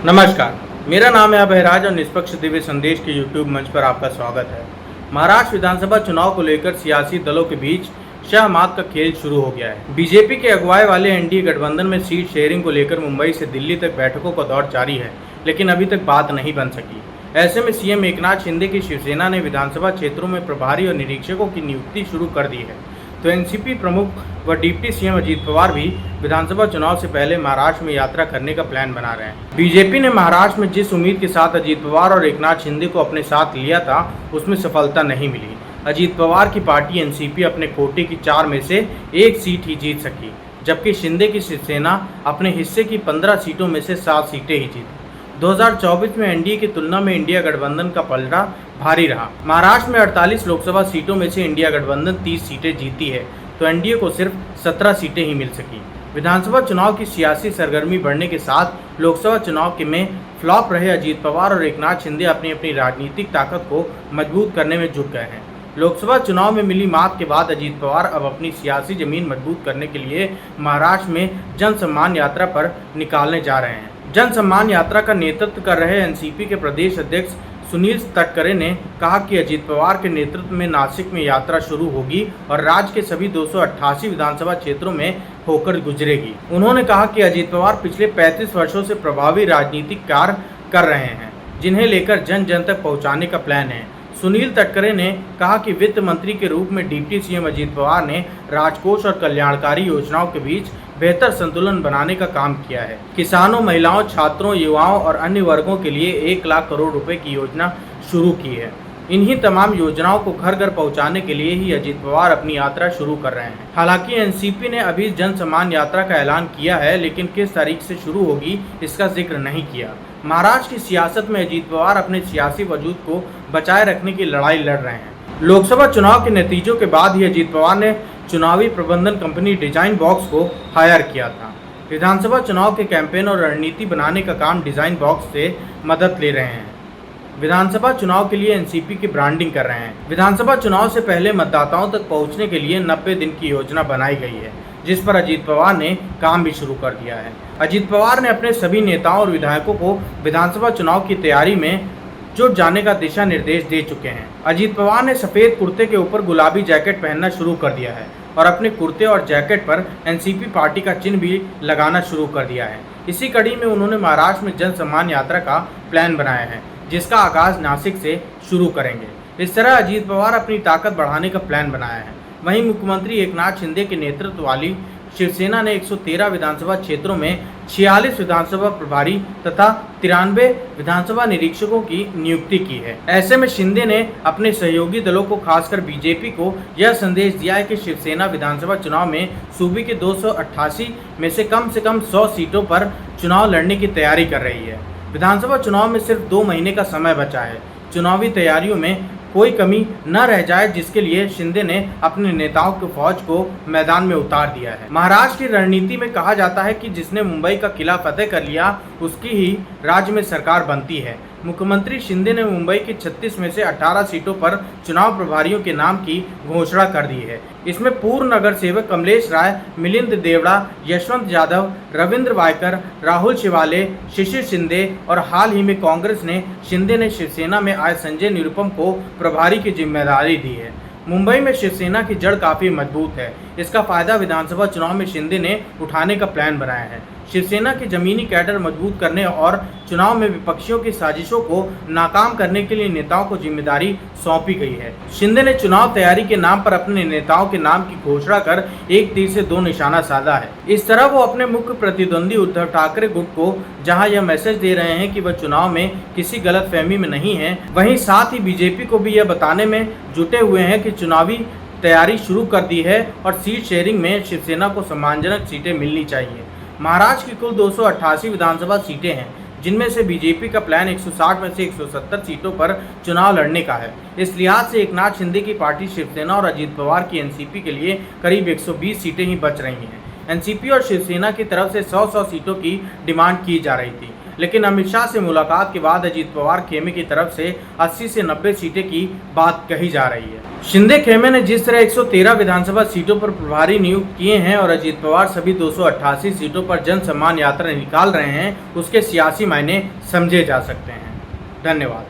नमस्कार, मेरा नाम है अभयराज और निष्पक्ष दिव्य संदेश के यूट्यूब मंच पर आपका स्वागत है। महाराष्ट्र विधानसभा चुनाव को लेकर सियासी दलों के बीच शाहमात का खेल शुरू हो गया है। बीजेपी के अगुवाई वाले एनडीए गठबंधन में सीट शेयरिंग को लेकर मुंबई से दिल्ली तक बैठकों का दौर जारी है, लेकिन अभी तक बात नहीं बन सकी। ऐसे में सीएम एकनाथ शिंदे की शिवसेना ने विधानसभा क्षेत्रों में प्रभारी और निरीक्षकों की नियुक्ति शुरू कर दी है, तो एनसीपी प्रमुख व डिप्टी सीएम अजीत पवार भी विधानसभा चुनाव से पहले महाराष्ट्र में यात्रा करने का प्लान बना रहे हैं। बीजेपी ने महाराष्ट्र में जिस उम्मीद के साथ अजीत पवार और एकनाथ शिंदे को अपने साथ लिया था, उसमें सफलता नहीं मिली। अजीत पवार की पार्टी एनसीपी अपने कोटे की 4 में से 1 सीट ही जीत सकी, जबकि शिंदे की शिवसेना अपने हिस्से की 15 सीटों में से 7 सीटें ही जीती। 2024 में एनडीए की तुलना में इंडिया गठबंधन का पलड़ा भारी रहा। महाराष्ट्र में 48 लोकसभा सीटों में से इंडिया गठबंधन 30 सीटें जीती है, तो एनडीए को सिर्फ 17 सीटें ही मिल सकी। विधानसभा चुनाव की सियासी सरगर्मी बढ़ने के साथ लोकसभा चुनाव के में फ्लॉप रहे अजीत पवार और एकनाथ शिंदे अपनी अपनी राजनीतिक ताकत को मजबूत करने में जुट गए हैं। लोकसभा चुनाव में मिली मात के बाद अजीत पवार अब अपनी सियासी जमीन मजबूत करने के लिए महाराष्ट्र में जन सम्मान यात्रा पर निकालने जा रहे हैं। जन सम्मान यात्रा का नेतृत्व कर रहे एनसीपी के प्रदेश अध्यक्ष सुनील तटकरे ने कहा कि अजीत पवार के नेतृत्व में नासिक में यात्रा शुरू होगी और राज्य के सभी 288 विधानसभा क्षेत्रों में होकर गुजरेगी। उन्होंने कहा कि अजीत पवार पिछले 35 वर्षों से प्रभावी राजनीतिक कार्य कर रहे हैं, जिन्हें लेकर जन जन तक पहुंचाने का प्लान है। सुनील तटकरे ने कहा कि वित्त मंत्री के रूप में डिप्टी सीएम अजीत पवार ने राजकोष और कल्याणकारी योजनाओं के बीच बेहतर संतुलन बनाने का काम किया है। किसानों, महिलाओं, छात्रों, युवाओं और अन्य वर्गों के लिए 1 लाख करोड़ रुपए की योजना शुरू की है। इन्हीं तमाम योजनाओं को घर घर पहुंचाने के लिए ही अजीत पवार अपनी यात्रा शुरू कर रहे हैं। हालांकि एनसीपी ने अभी जन सम्मान यात्रा का ऐलान किया है, लेकिन किस तारीख से शुरू होगी इसका जिक्र नहीं किया। महाराष्ट्र की सियासत में अजीत पवार अपने सियासी वजूद को बचाए रखने की लड़ाई लड़ रहे हैं। लोकसभा चुनाव के नतीजों के बाद ही अजीत पवार ने चुनावी प्रबंधन कंपनी डिजाइन बॉक्स को हायर किया था। विधानसभा चुनाव के कैंपेन और रणनीति बनाने का काम डिजाइन बॉक्स से मदद ले रहे हैं। विधानसभा चुनाव के लिए एनसीपी की ब्रांडिंग कर रहे हैं। विधानसभा चुनाव से पहले मतदाताओं तक पहुंचने के लिए 90 दिन की योजना बनाई गई है, जिस पर अजीत पवार ने काम भी शुरू कर दिया है। अजीत पवार ने अपने सभी नेताओं और विधायकों को विधानसभा चुनाव की तैयारी में जुट जाने का दिशा निर्देश दे चुके हैं। अजीत पवार ने सफेद कुर्ते के ऊपर गुलाबी जैकेट पहनना शुरू कर दिया है और अपने कुर्ते और जैकेट पर एनसीपी पार्टी का चिन्ह भी लगाना शुरू कर दिया है। इसी कड़ी में उन्होंने महाराष्ट्र में जन सम्मान यात्रा का प्लान बनाया है, जिसका आगाज नासिक से शुरू करेंगे। इस तरह अजीत पवार अपनी ताकत बढ़ाने का प्लान बनाया है। वहीं मुख्यमंत्री एकनाथ शिंदे के नेतृत्व वाली शिवसेना ने 113 विधानसभा क्षेत्रों में 46 विधानसभा प्रभारी तथा 93 विधानसभा निरीक्षकों की नियुक्ति की है। ऐसे में शिंदे ने अपने सहयोगी दलों को, खासकर बीजेपी को यह संदेश दिया है कि शिवसेना विधानसभा चुनाव में सूबे के 288 में से कम 100 सीटों पर चुनाव लड़ने की तैयारी कर रही है। विधानसभा चुनाव में सिर्फ 2 महीने का समय बचा है। चुनावी तैयारियों में कोई कमी न रह जाए, जिसके लिए शिंदे ने अपने नेताओं की फौज को मैदान में उतार दिया है। महाराष्ट्र की रणनीति में कहा जाता है कि जिसने मुंबई का किला फतेह कर लिया, उसकी ही राज्य में सरकार बनती है। मुख्यमंत्री शिंदे ने मुंबई की 36 में से 18 सीटों पर चुनाव प्रभारियों के नाम की घोषणा कर दी है। इसमें पूर्व नगर सेवक कमलेश राय, मिलिंद देवड़ा, यशवंत यादव, रविंद्र वायकर, राहुल शिवाले, शिशिर शिंदे और हाल ही में कांग्रेस ने शिंदे ने शिवसेना में आए संजय निरुपम को प्रभारी की जिम्मेदारी दी है। मुंबई में शिवसेना की जड़ काफी मजबूत है। इसका फायदा विधानसभा चुनाव में शिंदे ने उठाने का प्लान बनाया है। शिवसेना की जमीनी कैडर मजबूत करने और चुनाव में विपक्षियों की साजिशों को नाकाम करने के लिए नेताओं को जिम्मेदारी सौंपी गई है। शिंदे ने चुनाव तैयारी के नाम पर अपने नेताओं के नाम की घोषणा कर एक तीर से 2 निशाना साधा है। इस तरह वो अपने मुख्य प्रतिद्वंदी उद्धव ठाकरे गुट को जहां यह मैसेज दे रहे हैं कि वह चुनाव में किसी गलतफहमी में नहीं है, वहीं साथ ही बीजेपी को भी यह बताने में जुटे हुए हैं कि चुनावी तैयारी शुरू कर दी है और सीट शेयरिंग में शिवसेना को सम्मानजनक सीटें मिलनी चाहिए। महाराष्ट्र की कुल 288 विधानसभा सीटें हैं, जिनमें से बीजेपी का प्लान 160 में से 170 सीटों पर चुनाव लड़ने का है। इस लिहाज से एकनाथ शिंदे की पार्टी शिवसेना और अजीत पवार की एनसीपी के लिए करीब 120 सीटें ही बच रही हैं। एनसीपी और शिवसेना की तरफ से 100-100 सीटों की डिमांड की जा रही थी। लेकिन अमित शाह से मुलाकात के बाद अजीत पवार खेमे की तरफ से 80 से 90 सीटें की बात कही जा रही है। शिंदे खेमे ने जिस तरह 113 विधानसभा सीटों पर प्रभारी नियुक्त किए हैं और अजीत पवार सभी 288 सीटों पर जन सम्मान यात्रा निकाल रहे हैं, उसके सियासी मायने समझे जा सकते हैं। धन्यवाद।